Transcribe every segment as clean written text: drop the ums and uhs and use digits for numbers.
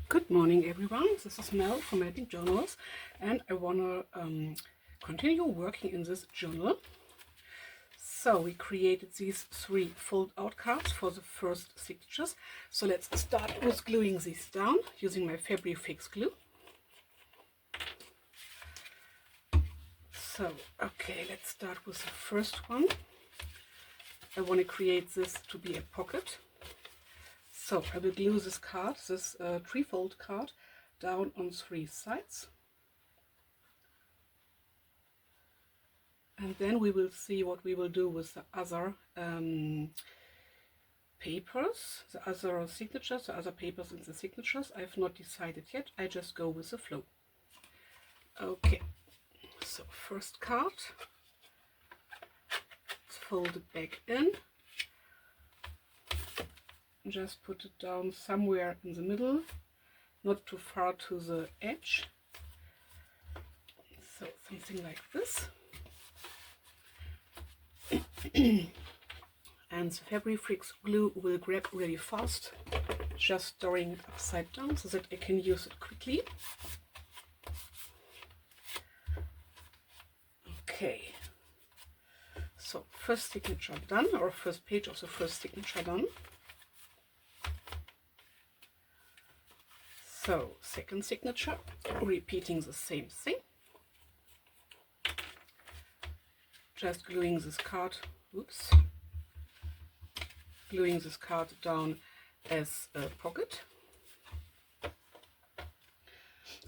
Good morning everyone, this is Mel from MelPinkJournals and I want to continue working in this journal. So we created these 3 fold out cards for the first signatures. So let's start with gluing these down using my fabric fix glue. So okay, let's start with the first one. I want to create this to be a pocket. So I will glue this card, this trifold card, down on 3 sides. And then we will see what we will do with the other papers, the other signatures, the other papers in the signatures. I have not decided yet, I just go with the flow. Okay, so first card, let's fold it back in. Just put it down somewhere in the middle, not too far to the edge. So something like this. And the fabric fix glue will grab really fast, just storing it upside down so that I can use it quickly. Okay, so first signature done, or first page of the first signature done. So second signature, repeating the same thing. Just gluing this card, gluing this card down as a pocket.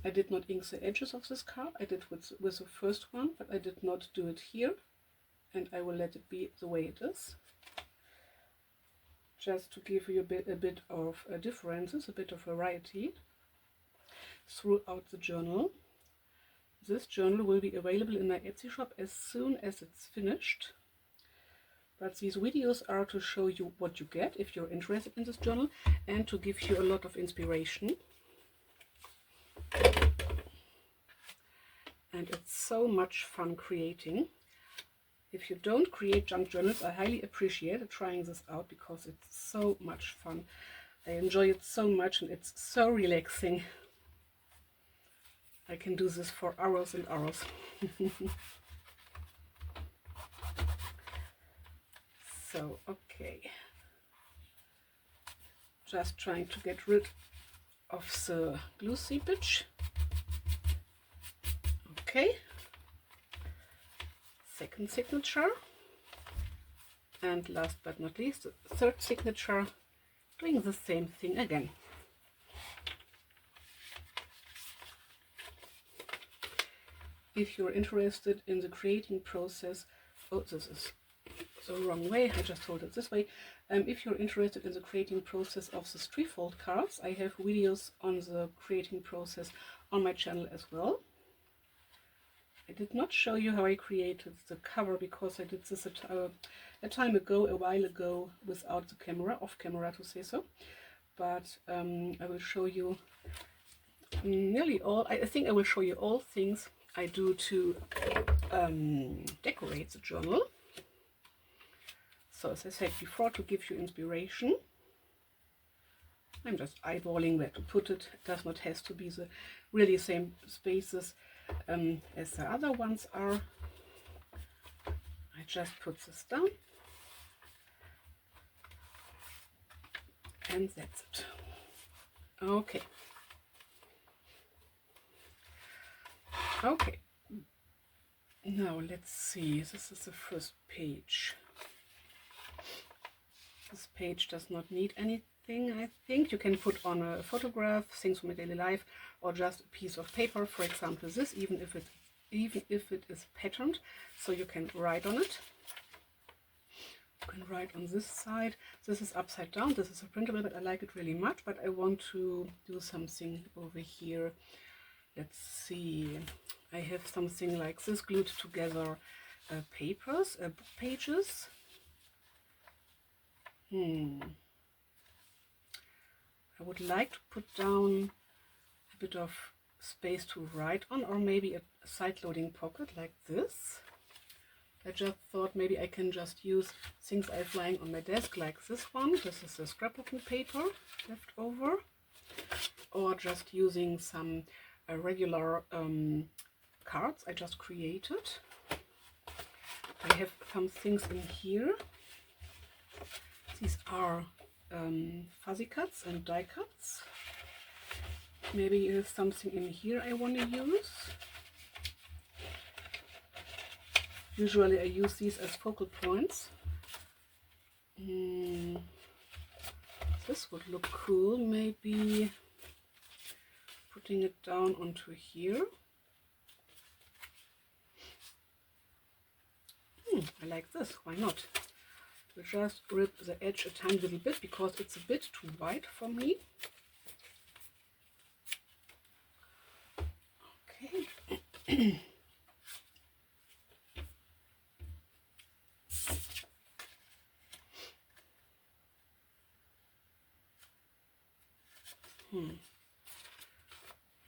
I did not ink the edges of this card, I did with the first one, but I did not do it here, and I will let it be the way it is. Just to give you a bit of differences, a bit of variety throughout the journal. This journal will be available in my Etsy shop as soon as it's finished. But these videos are to show you what you get if you're interested in this journal and to give you a lot of inspiration. And it's so much fun creating. If you don't create junk journals, I highly appreciate trying this out because it's so much fun. I enjoy it so much and it's so relaxing. I can do this for hours and hours. So, okay. Just trying to get rid of the glue seepage. Okay. Second signature. And last but not least, the third signature, doing the same thing again. If you're interested in the creating process, oh, this is the wrong way, I just hold it this way. If you're interested in the creating process of the trifold cards, I have videos on the creating process on my channel as well. I did not show you how I created the cover because I did this a time ago, a while ago, without the camera, off camera to say so. But I will show you nearly all, I think I will show you all things I do to decorate the journal. So as I said before, to give you inspiration, I'm just eyeballing where to put it. It does not have to be the really same spaces as the other ones are. I just put this down and that's it. Okay. Okay, now let's see, this is the first page. This page does not need anything, I think. You can put on a photograph, things from my daily life, or just a piece of paper, for example this, even if it is patterned, so you can write on it. You can write on this side. This is upside down, this is a printable, but I like it really much, but I want to do something over here. Let's see, I have something like this glued together, papers, pages. I would like to put down a bit of space to write on, or maybe a side-loading pocket like this. I just thought maybe I can just use things I have lying on my desk like this one. This is the scrapbooking paper left over. or just using some regular cards I just created. I have some things in here. These are fuzzy cuts and die cuts. Maybe there's something in here I want to use. Usually I use these as focal points. This would look cool, maybe putting it down onto here. I like this, why not? We'll just rip the edge a tiny little bit because it's a bit too wide for me. Okay.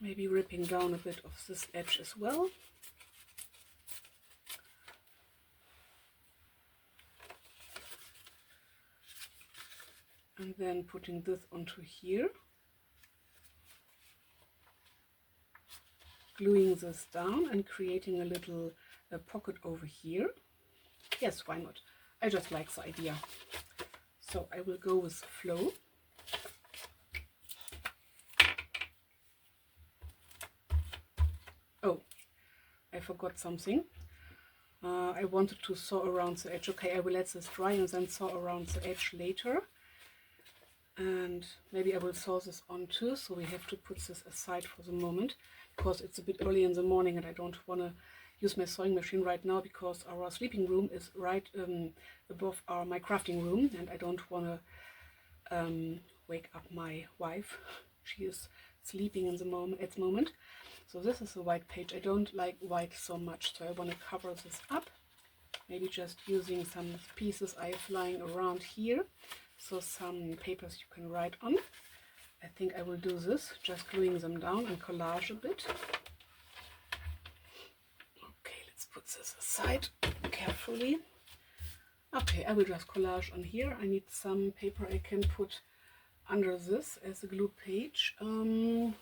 Maybe ripping down a bit of this edge as well. And then putting this onto here. Gluing this down and creating a little pocket over here. Yes, why not? I just like the idea. So I will go with flow. Oh, I forgot something. I wanted to sew around the edge. Okay, I will let this dry and then sew around the edge later. And maybe I will sew this on too, so we have to put this aside for the moment because it's a bit early in the morning and I don't want to use my sewing machine right now because our sleeping room is right above my crafting room and I don't want to wake up my wife. She is sleeping at the moment. So this is a white page. I don't like white so much, so I want to cover this up. Maybe just using some pieces I have lying around here. So some papers you can write on. I think I will do this, just gluing them down and collage a bit. Okay, let's put this aside carefully. Okay, I will just collage on here. I need some paper I can put under this as a glue page. I know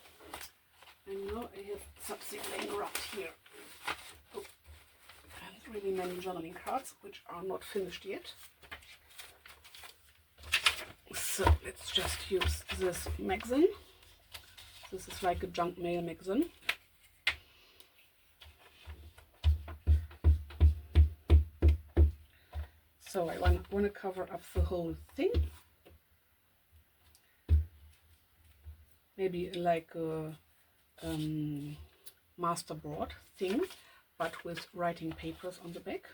I have something laying around here. Oh, and really many journaling cards, which are not finished yet. So let's just use this magazine. This is like a junk mail magazine. So I want to cover up the whole thing. Maybe like a masterboard thing, but with writing papers on the back.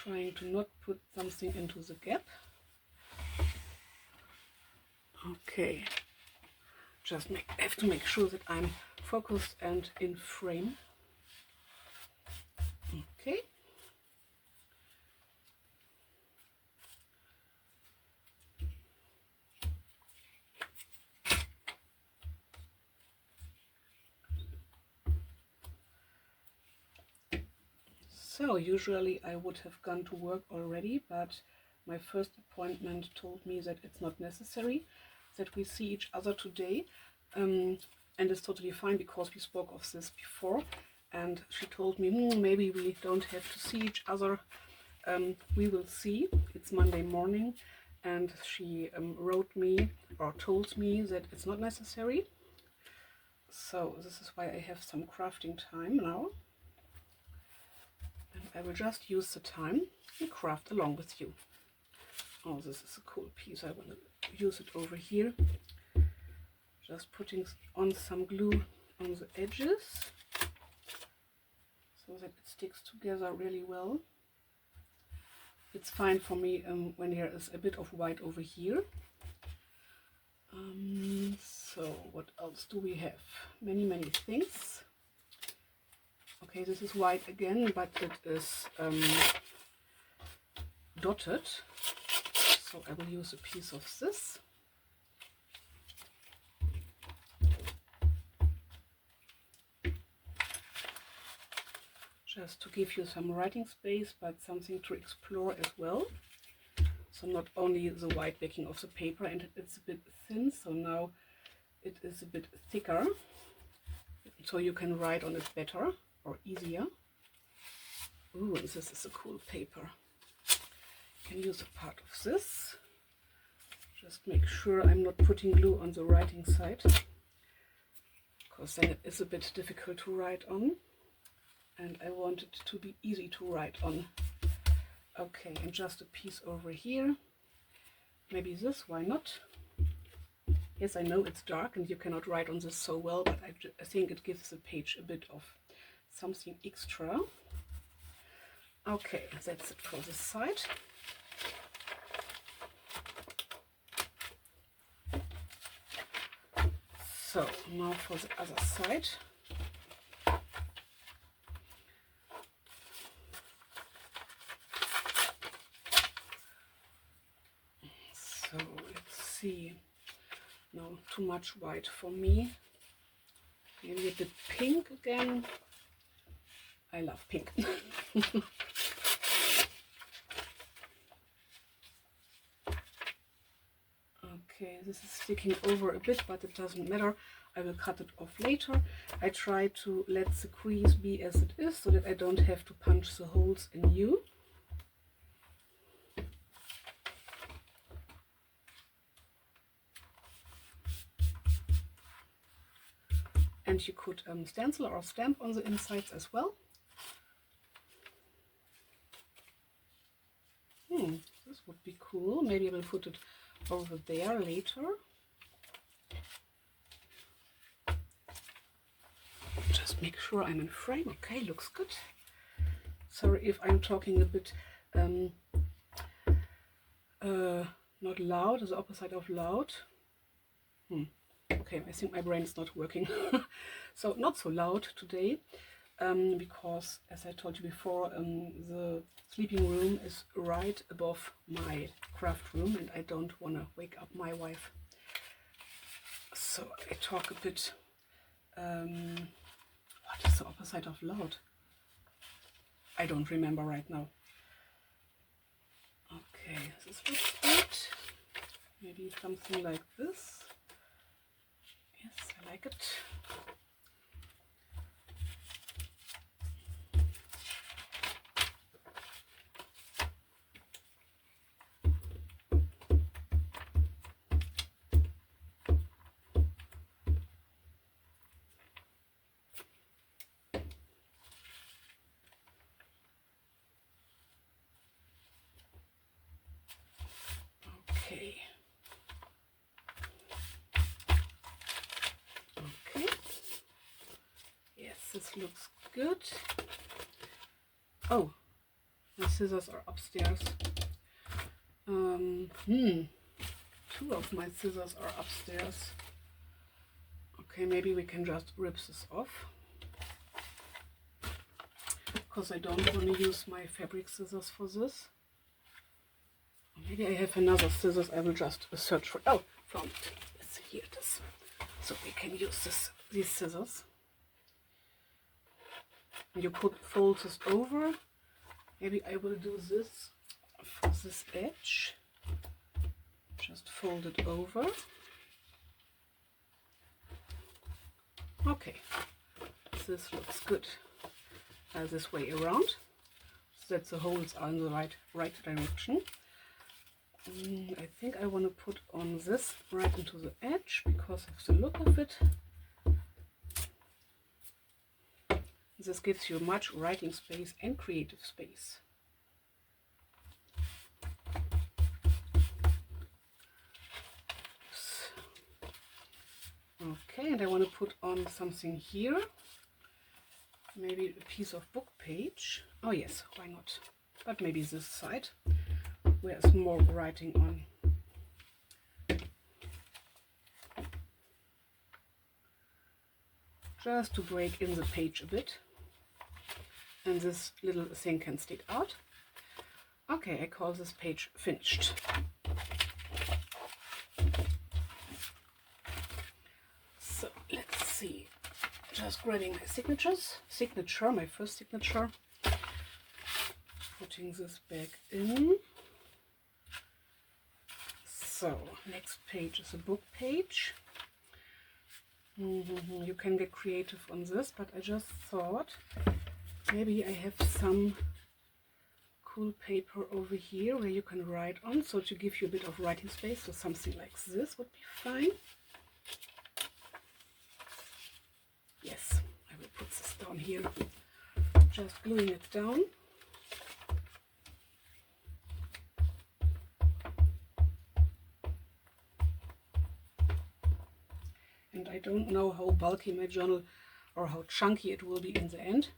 Trying to not put something into the gap. Okay, just have to make sure that I'm focused and in frame. Okay. So usually I would have gone to work already, but my first appointment told me that it's not necessary, that we see each other today, and it's totally fine because we spoke of this before, and she told me maybe we don't have to see each other, we will see. It's Monday morning, and she wrote me or told me that it's not necessary. So this is why I have some crafting time now. And I will just use the time and craft along with you. Oh, this is a cool piece. I want to use it over here. Just putting on some glue on the edges so that it sticks together really well. It's fine for me when there is a bit of white over here. So what else do we have? Many things. Okay, this is white again, but it is dotted. So I will use a piece of this. Just to give you some writing space, but something to explore as well. So not only the white backing of the paper, and it's a bit thin, so now it is a bit thicker, so you can write on it better or easier. Ooh, and this is a cool paper. You can use a part of this. Just make sure I'm not putting glue on the writing side, because then it is a bit difficult to write on, and I want it to be easy to write on. Okay, and just a piece over here. Maybe this, why not? Yes, I know it's dark and you cannot write on this so well, but I think it gives the page a bit of something extra. Okay, that's it for this side. So now for the other side. So let's see. No, too much white for me. Maybe a bit pink again. I love pink. Okay, this is sticking over a bit, but it doesn't matter. I will cut it off later. I try to let the crease be as it is, so that I don't have to punch the holes anew. And you could stencil or stamp on the insides as well. This would be cool. Maybe I will put it over there later. Just make sure I'm in frame. Okay, looks good. Sorry if I'm talking a bit not loud, the opposite of loud. Okay, I think my brain is not working. So not so loud today, because as I told you before, the sleeping room is right above my craft room and I don't want to wake up my wife. So I talk a bit, what is the opposite of loud? I don't remember right now. Okay, this looks good. Maybe something like this. Yes, I like it. Okay. Okay. Yes, this looks good. Oh, my scissors are upstairs. Two of my scissors are upstairs. Okay, maybe we can just rip this off, because I don't want to use my fabric scissors for this. Maybe I have another scissors. I will just search for. Oh, found it. Yes, here it is. So we can use these scissors. You could fold this over. Maybe I will do this for this edge. Just fold it over. Okay, this looks good. This way around, so that the holes are in the right direction. I think I want to put on this right into the edge because of the look of it. This gives you much writing space and creative space. Okay, and I want to put on something here. Maybe a piece of book page. Oh yes, why not? But maybe this side, where there's more writing on. Just to break in the page a bit. And this little thing can stick out. Okay, I call this page finished. So let's see. Just grabbing my my first signature. Putting this back in. So next page is a book page. You can get creative on this, but I just thought maybe I have some cool paper over here where you can write on, so to give you a bit of writing space. So something like this would be fine. Yes, I will put this down here, just gluing it down. And I don't know how bulky my journal or how chunky it will be in the end.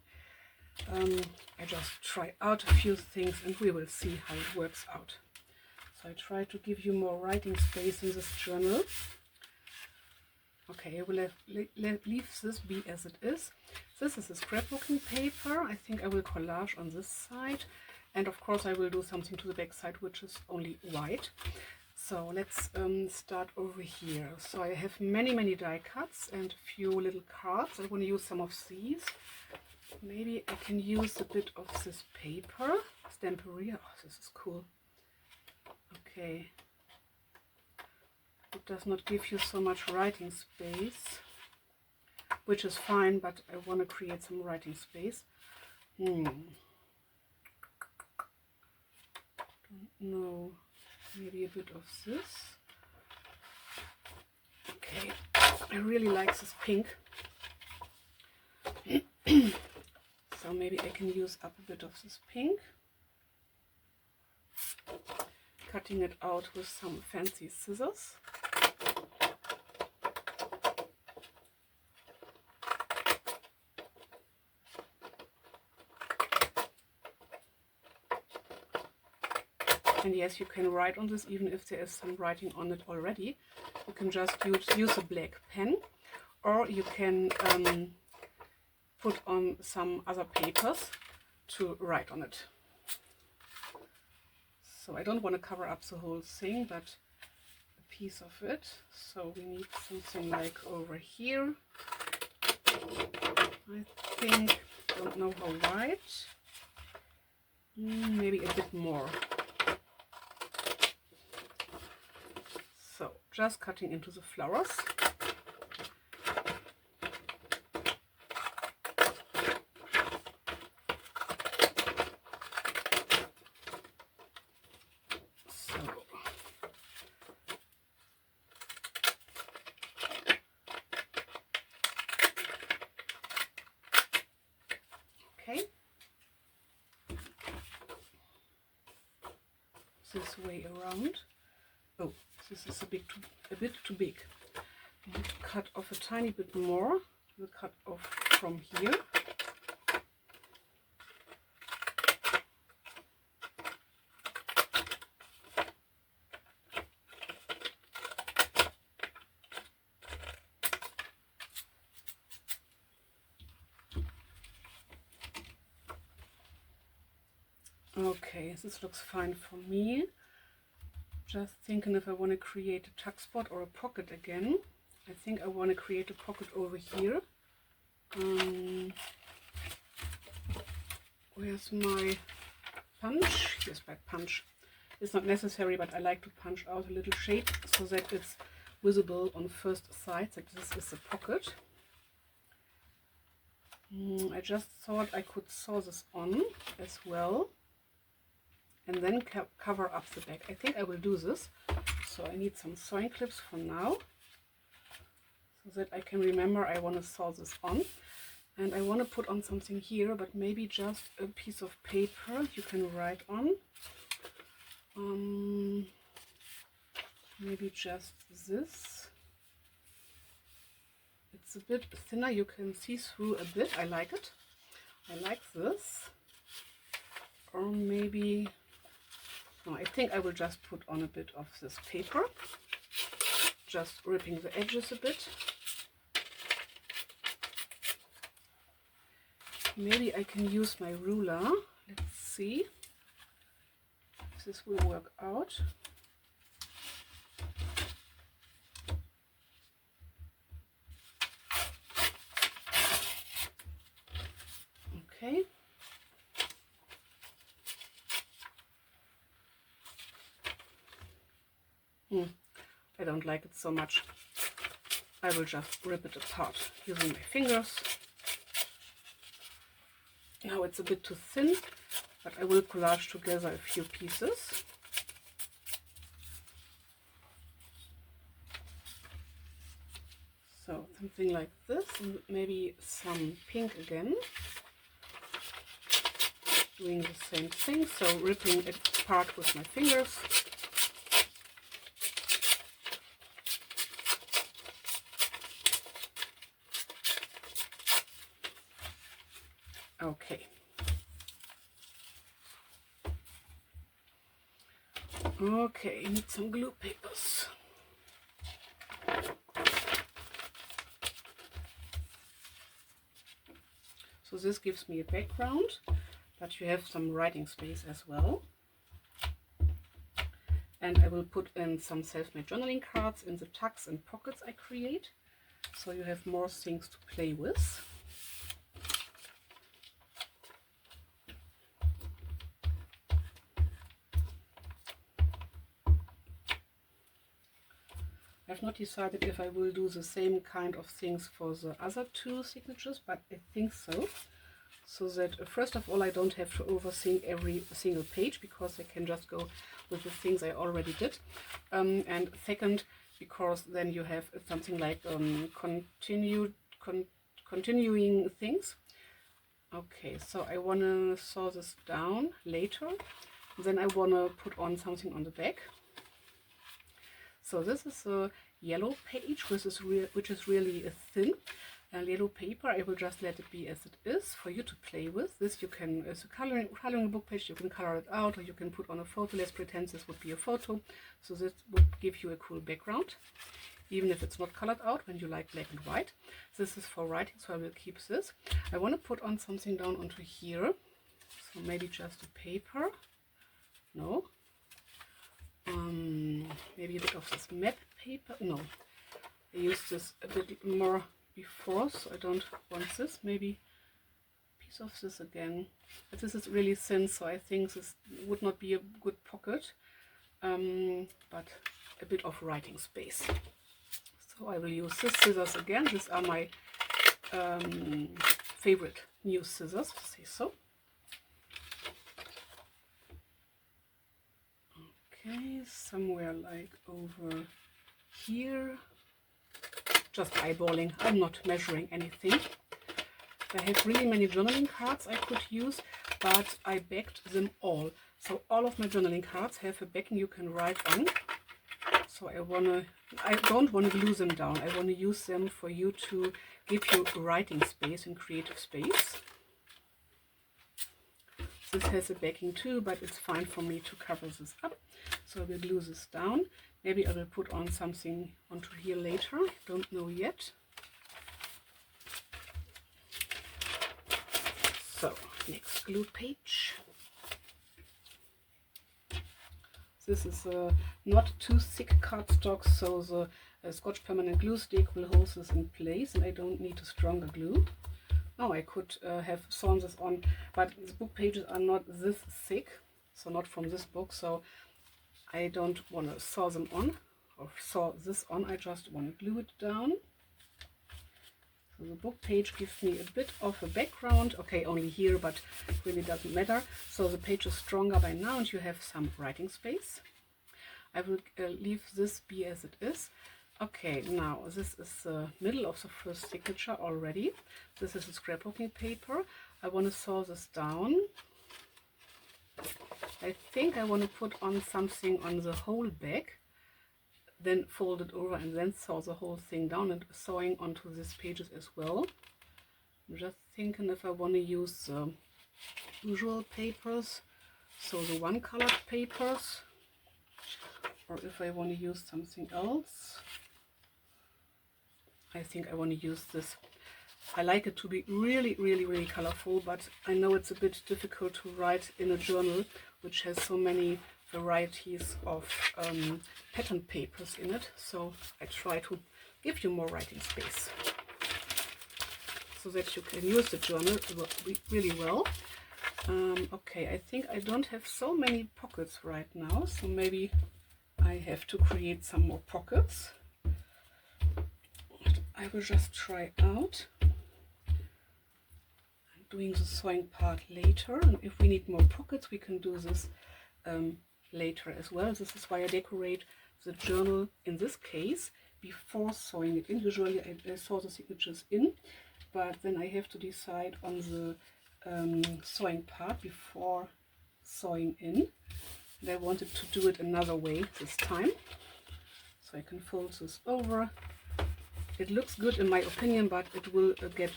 I just try out a few things and we will see how it works out. So I try to give you more writing space in this journal. Okay, I will leave this be as it is. This is a scrapbooking paper. I think I will collage on this side. And of course I will do something to the back side, which is only white. So let's start over here. So I have many die cuts and a few little cards. I want to use some of these. Maybe I can use a bit of this paper. Stamperia. Oh, this is cool. Okay. It does not give you so much writing space, which is fine, but I want to create some writing space. Don't know. Maybe a bit of this. Okay. I really like this pink. So maybe I can use up a bit of this pink, cutting it out with some fancy scissors. And yes, you can write on this even if there is some writing on it already. You can just use a black pen, or you can put on some other papers to write on it. So I don't want to cover up the whole thing, but a piece of it. So we need something like over here. I think, don't know how wide. Maybe a bit more. So just cutting into the flowers. Okay, this way around. Oh, this is a bit too big. I need to cut off a tiny bit more. We'll cut off from here. Okay, this looks fine for me. Just thinking if I want to create a tuck spot or a pocket again. I think I want to create a pocket over here. Where's my punch? Here's my punch. It's not necessary, but I like to punch out a little shape so that it's visible on first sight that this is a pocket. I just thought I could sew this on as well and then cover up the back. I think I will do this. So I need some sewing clips for now so that I can remember I want to sew this on. And I want to put on something here, but maybe just a piece of paper you can write on. Maybe just this. It's a bit thinner, you can see through a bit. I like it. I like this. Or maybe, no, I think I will just put on a bit of this paper. Just ripping the edges a bit. Maybe I can use my ruler. Let's see if this will work out. Okay. I don't like it so much. I will just rip it apart using my fingers. Now it's a bit too thin, but I will collage together a few pieces. So something like this, and maybe some pink again. Doing the same thing, so ripping it apart with my fingers. Okay. Okay, I need some glue papers. So this gives me a background, but you have some writing space as well. And I will put in some self-made journaling cards in the tucks and pockets I create, so you have more things to play with. I've not decided if I will do the same kind of things for the other two signatures, but I think so. So that first of all, I don't have to overthink every single page, because I can just go with the things I already did. And second, because then you have something like continuing things. Okay, so I want to saw this down later. Then I want to put on something on the back. So this is a yellow page, which is really thin. Yellow paper. I will just let it be as it is for you to play with. This you can, as a coloring book page, you can color it out, or you can put on a photo. Let's pretend this would be a photo. So this would give you a cool background, even if it's not colored out when you like black and white. This is for writing, so I will keep this. I want to put on something down onto here. So maybe just a paper. No. Maybe a bit of this map paper. No. I used this a bit more before, so I don't want this. Maybe a piece of this again, but this is really thin, so I think this would not be a good pocket, but a bit of writing space. So I will use this scissors again. These are my favorite new scissors, to say so. Okay, somewhere like over here. Just eyeballing, I'm not measuring anything. I have really many journaling cards I could use, but I backed them all. So all of my journaling cards have a backing you can write on. So I don't want to glue them down. I want to use them for you to give you writing space and creative space. This has a backing too, but it's fine for me to cover this up. So I will glue this down. Maybe I will put on something onto here later. Don't know yet. So next glue page. This is not too thick cardstock, so the Scotch permanent glue stick will hold this in place, and I don't need a stronger glue. Now I could have sewn this on, but the book pages are not this thick, so not from this book, so I don't want to sew them on or sew this on. I just want to glue it down. So the book page gives me a bit of a background. Okay, only here, but really doesn't matter. So the page is stronger by now, and you have some writing space. I will leave this be as it is. Okay, now this is the middle of the first signature already. This is a scrapbooking paper. I want to sew this down. I think I want to put on something on the whole back, then fold it over and then sew the whole thing down, and sewing onto these pages as well. I'm just thinking if I want to use the usual papers, so the one colored papers, or if I want to use something else. I think I want to use this. I like it to be really, really, really colorful, but I know it's a bit difficult to write in a journal which has so many varieties of pattern papers in it. So I try to give you more writing space so that you can use the journal really well. Okay, I think I don't have so many pockets right now, so maybe I I have to create some more pockets. I will just try out. I'm doing the sewing part later, and if we need more pockets we can do this later as well. This is why I decorate the journal in this case before sewing it in. Usually I sew the signatures in, but then I have to decide on the sewing part before sewing in. And I wanted to do it another way this time. So I can fold this over. It looks good in my opinion, but it will get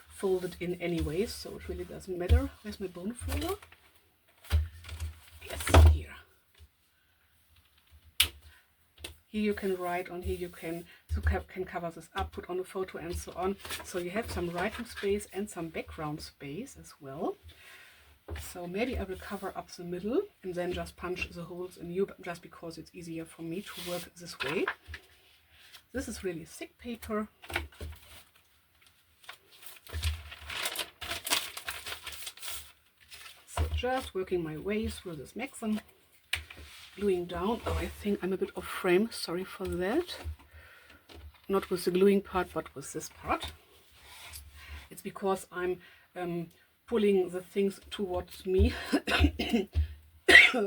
folded in anyway, so it really doesn't matter. Where's my bone folder? Yes, here. Here you can write on, here you can cover this up, put on a photo and so on. So you have some writing space and some background space as well. So maybe I will cover up the middle and then just punch the holes in here, just because it's easier for me to work this way. This is really thick paper. So just working my way through this maxim. Gluing down. Oh, I think I'm a bit off frame, sorry for that. Not with the gluing part, but with this part. It's because I'm pulling the things towards me.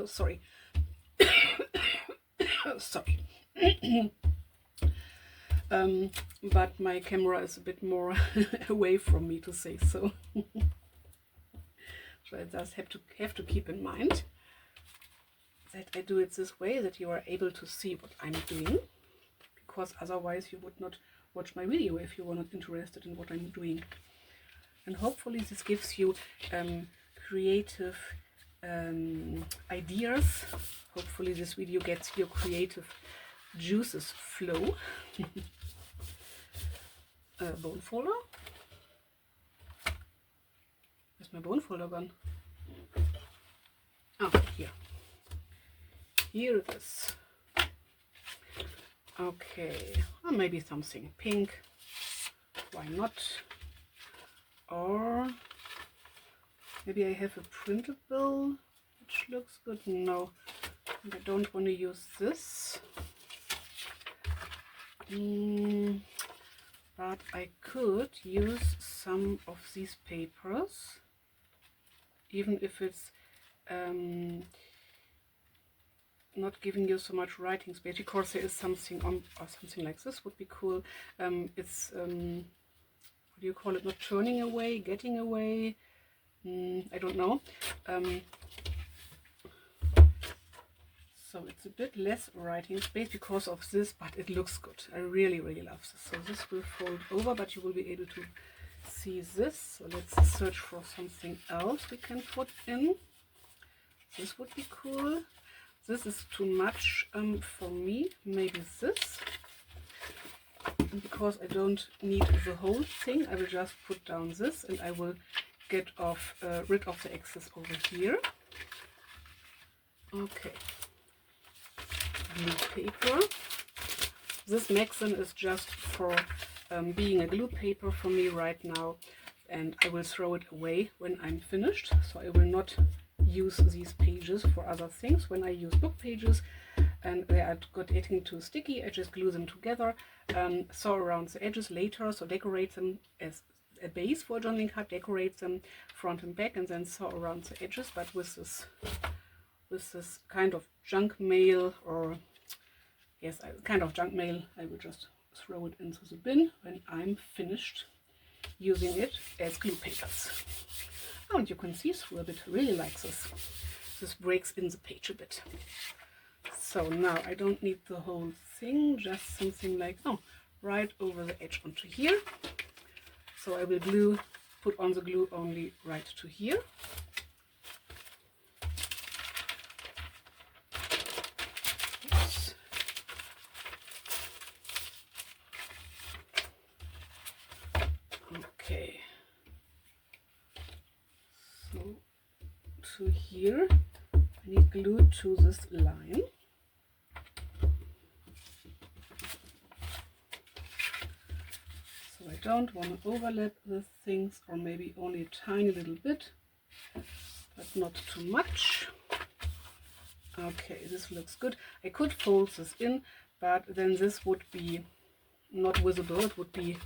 Sorry. Sorry. But my camera is a bit more away from me, to say so. So I just have to keep in mind that I do it this way, that you are able to see what I'm doing, because otherwise you would not watch my video if you were not interested in what I'm doing. And hopefully this gives you creative ideas. Hopefully this video gets your creative juices flow. Bone folder. Where's my bone folder gone? Oh, here. Here it is. Okay, or maybe something pink. Why not? Or maybe I have a printable which looks good. No, I don't want to use this. But I could use some of these papers, even if it's not giving you so much writing space, because there is something on, or something like this would be cool. It's what do you call it? Not turning away, getting away. I don't know. So it's a bit less writing space because of this, but it looks good. I really, really love this. So this will fold over, but you will be able to see this. So let's search for something else we can put in. This would be cool. This is too much for me. Maybe this. And because I don't need the whole thing, I will just put down this, and I will get rid of the excess over here. Okay. Glue paper. This maxim is just for being a glue paper for me right now, and I will throw it away when I'm finished. So I will not use these pages for other things. When I use book pages and they are getting too sticky, I just glue them together, sew around the edges later, so decorate them as a base for a journaling card, decorate them front and back, and then sew around the edges. But with this kind of junk mail, or yes, kind of junk mail, I will just throw it into the bin when I'm finished using it as glue papers. Oh, and you can see through a bit. I really like this. This breaks in the page a bit. So now I don't need the whole thing, just something like, oh, right over the edge onto here. So I will put on the glue only right to here. Oops. Okay. So to here, I need glue to this line. So I don't want to overlap the things, or maybe only a tiny little bit, but not too much. Okay, this looks good. I could fold this in, but then this would be not visible. It would be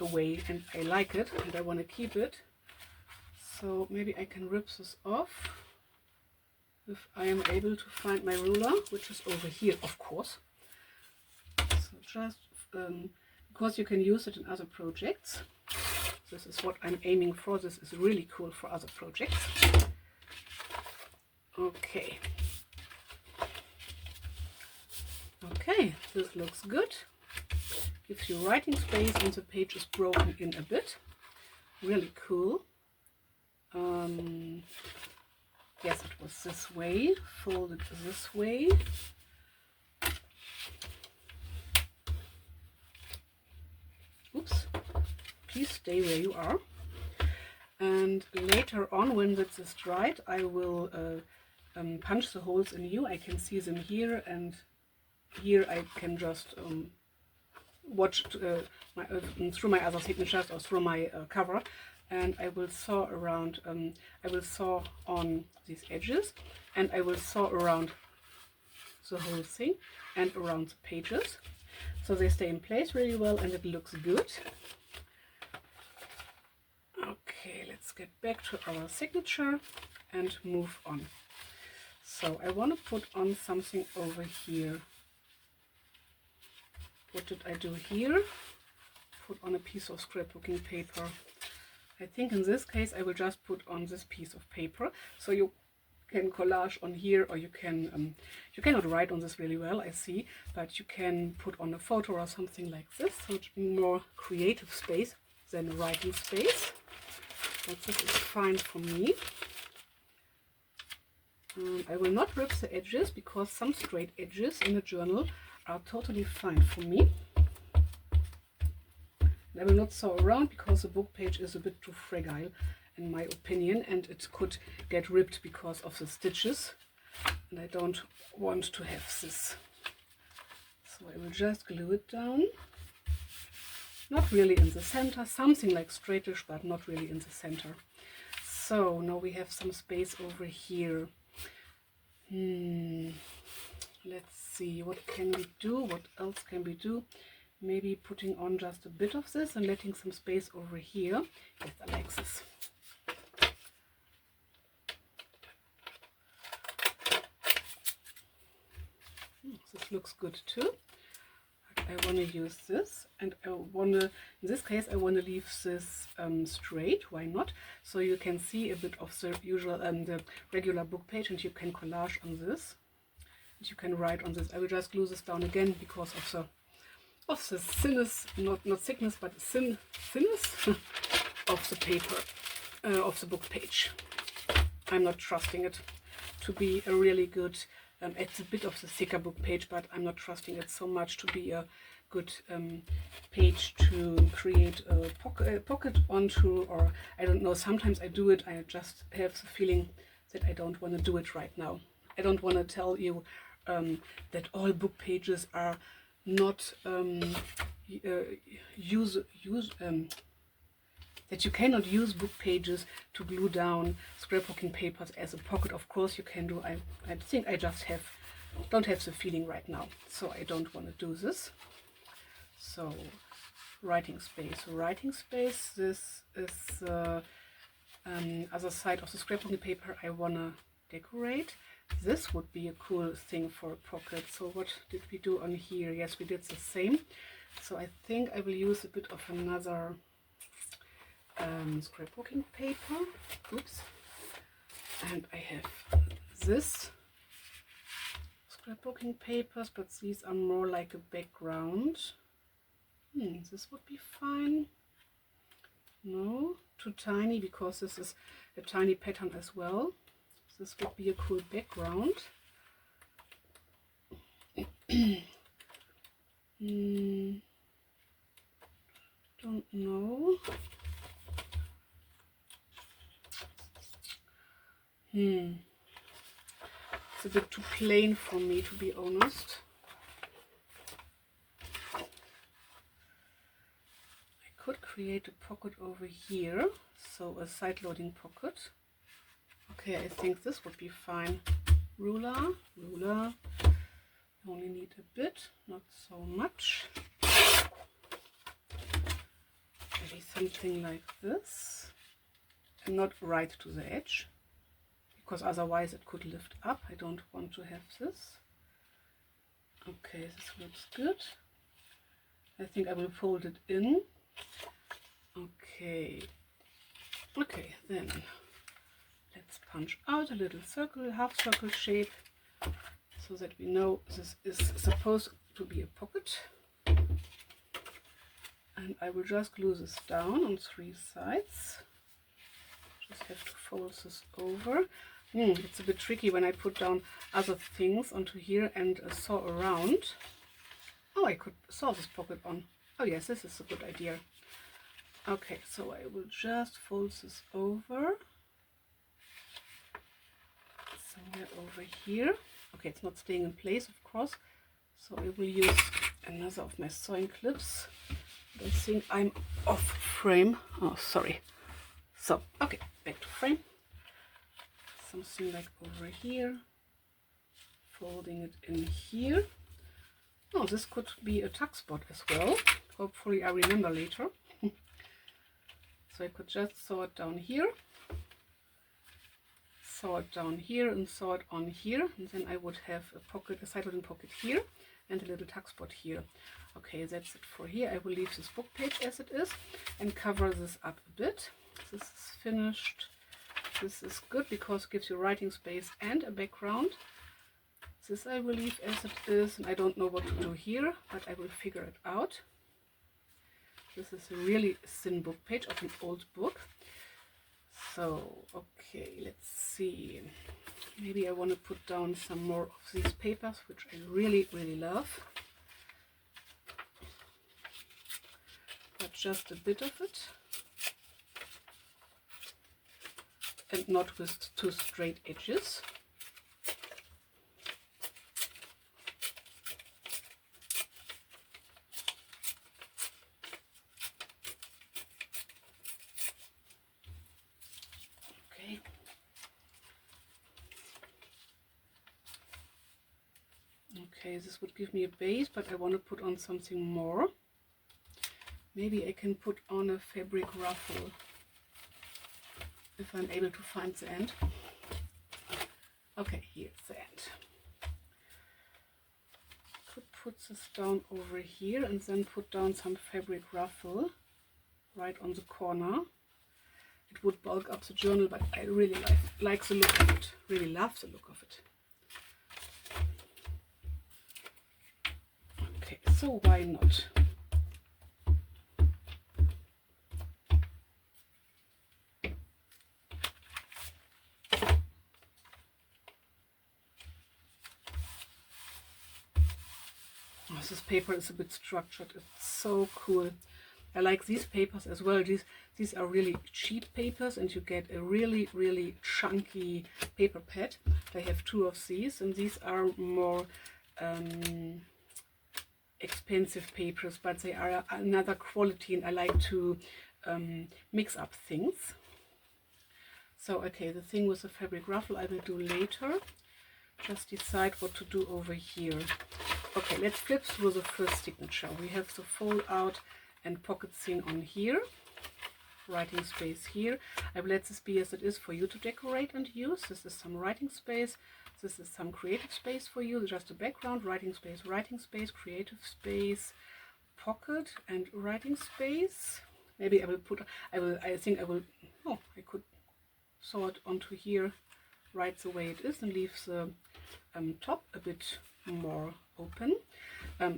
away, and I like it and I want to keep it. So maybe I can rip this off if I am able to find my ruler, which is over here, of course. So just because you can use it in other projects. This is what I'm aiming for. This is really cool for other projects. Okay. Okay, this looks good. Gives you writing space and the page is broken in a bit. Really cool. Yes, it was this way, folded this way. Oops, please stay where you are. And later on, when this is dried, I will punch the holes in you. I can see them here, and here I can just watch through my other signatures or through my cover, and I will saw around. I will saw on these edges, and I will saw around the whole thing and around the pages, so they stay in place really well and it looks good. Okay, let's get back to our signature and move on. So I want to put on something over here. What did I do here? Put on a piece of scrapbooking paper. I think in this case I will just put on this piece of paper. So you can collage on here, or you can you cannot write on this really well, I see, but you can put on a photo or something like this, so it's more creative space than writing space. But this is fine for me. I will not rip the edges because some straight edges in a journal are totally fine for me. And I will not sew around because the book page is a bit too fragile in my opinion, and it could get ripped because of the stitches, and I don't want to have this. So I will just glue it down. Not really in the center, something like straightish, but not really in the center. So now we have some space over here. Let's see, what can we do? What else can we do? Maybe putting on just a bit of this and letting some space over here. Yes, I like this. This looks good too. I want to use this, and I want to, in this case, I want to leave this straight. Why not? So you can see a bit of the usual, the regular book page, and you can collage on this. And you can write on this. I will just glue this down again because of the thinness, not thickness, but thinness of the paper, of the book page. I'm not trusting it to be a really good. It's a bit of the thicker book page, but I'm not trusting it so much to be a good page to create a pocket onto, or I don't know, sometimes I do it, I just have the feeling that I don't want to do it right now. I don't want to tell you that all book pages are not that you cannot use book pages to glue down scrapbooking papers as a pocket. Of course you can do. I think I just don't have the feeling right now, so I don't want to do this. So writing space. This is other side of the scrapbooking paper I want to decorate. This would be a cool thing for a pocket. So what did we do on here? Yes, we did the same. So I think I will use a bit of another scrapbooking paper. Oops. And I have this scrapbooking papers, but these are more like a background. This would be fine. No, too tiny, because this is a tiny pattern as well. This would be a cool background. Don't know. It's a bit too plain for me, to be honest. I could create a pocket over here, so a side-loading pocket. Okay, I think this would be fine. ruler. Only need a bit, not so much. Maybe something like this, and not right to the edge, because otherwise it could lift up. I don't want to have this. Okay, this looks good. I think I will fold it in. Okay, then let's punch out a little circle, half circle shape, so that we know this is supposed to be a pocket. And I will just glue this down on 3 sides. Just have to fold this over. It's a bit tricky when I put down other things onto here and saw around. Oh, I could saw this pocket on. Oh yes, this is a good idea. Okay, so I will just fold this over. Somewhere over here. Okay, it's not staying in place, of course. So I will use another of my sewing clips. I think I'm off frame. Oh, sorry. So, okay, back to frame. Something like over here. Folding it in here. Oh, this could be a tuck spot as well. Hopefully I remember later. So I could just sew it down here. Sew it down here and sew it on here. And then I would have a pocket, a side loading pocket here. And a little tuck spot here. Okay, that's it for here. I will leave this book page as it is and cover this up a bit. This is finished. This is good because it gives you writing space and a background. This I will leave as it is, and I don't know what to do here, but I will figure it out. This is a really thin book page of an old book. So, okay, let's see. Maybe I want to put down some more of these papers, which I really, really love. But just a bit of it. And not with 2 straight edges. Okay, this would give me a base, but I want to put on something more. Maybe I can put on a fabric ruffle if I'm able to find the end. Okay, here's the end. Could put this down over here and then put down some fabric ruffle right on the corner. It would bulk up the journal, but I really like the look of it. Really love the look of it. Okay, so why not? Oh, this paper is a bit structured. It's so cool. I like these papers as well. These are really cheap papers, and you get a really, really chunky paper pad. I have 2 of these, and these are more expensive papers, but they are another quality, and I like to mix up things. So okay, the thing with the fabric ruffle I will do later. Just decide what to do over here. Okay, let's flip through the first signature. We have the fold out and pocket thing on here. Writing space here. I will let this be as it is for you to decorate and use. This is some writing space. This is some creative space for you. Just a background, writing space, creative space, pocket and writing space. Maybe I will put, I think I will, oh, I could sew it onto here right the way it is and leave the top a bit more open.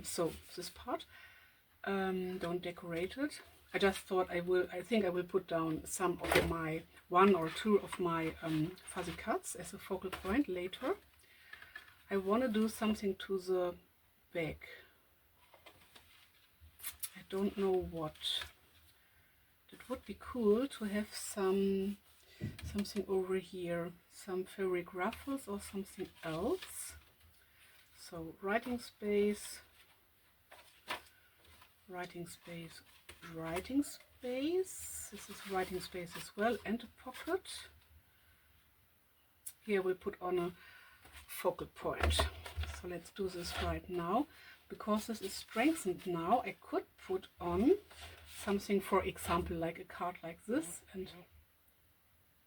So this part, don't decorate it. I just thought I think I will put down some of my 1 or 2 of my fuzzy cuts as a focal point later. I want to do something to the back. I don't know what. It would be cool to have something over here, some fabric ruffles or something else. So writing space, writing space, writing space. This is writing space as well, and a pocket. Here we'll put on focal point. So let's do this right now. Because this is strengthened now, I could put on something, for example, like a card like this, and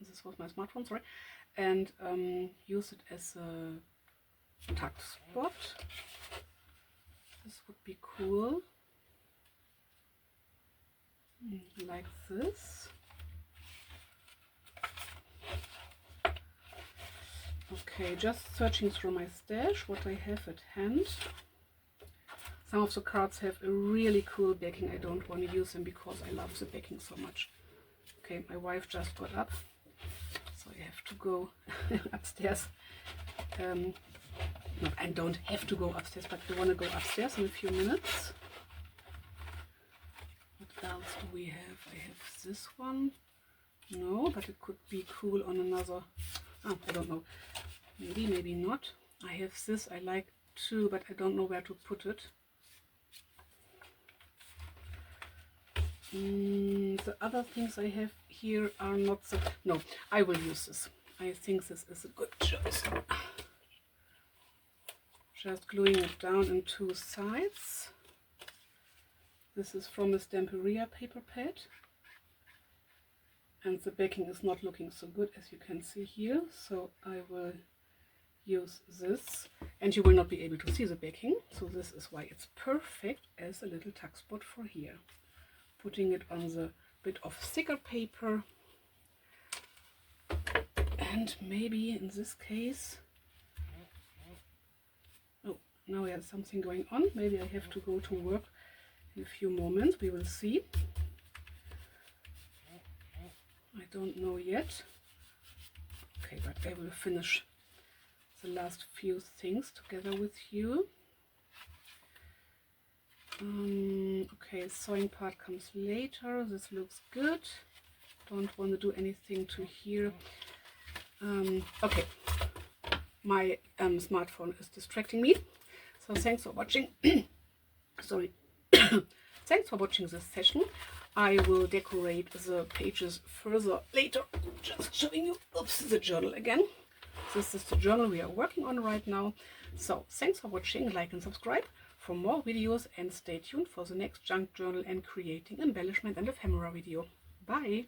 this was my smartphone, sorry, and use it as a tuck spot. This would be cool, like this. Okay, just searching through my stash what I have at hand. Some of the cards have a really cool backing. I don't want to use them because I love the backing so much. Okay, my wife just got up, so I have to go upstairs. No, I don't have to go upstairs, but I want to go upstairs in a few minutes. What else do we have? I have this one. No, but it could be cool on another. Oh, I don't know. Maybe, maybe not. I have this I like too, but I don't know where to put it. The other things I have here are not so... No, I will use this. I think this is a good choice. Just gluing it down in two sides. This is from a Stamperia paper pad. And the backing is not looking so good, as you can see here. So I will use this. And you will not be able to see the backing. So this is why it's perfect as a little tuck spot for here. Putting it on the bit of sticker paper, and maybe in this case, oh, now I have something going on. Maybe I have to go to work in a few moments. We will see. I don't know yet. Okay, but I will finish the last few things together with you. Okay, sewing part comes later. This looks good. Don't want to do anything to here. Okay, my smartphone is distracting me. So thanks for watching. Sorry. Thanks for watching this session. I will decorate the pages further later. Just showing you, oops, the journal again. This is the journal we are working on right now. So thanks for watching, like and subscribe for more videos, and stay tuned for the next junk journal and creating embellishment and ephemera video. Bye!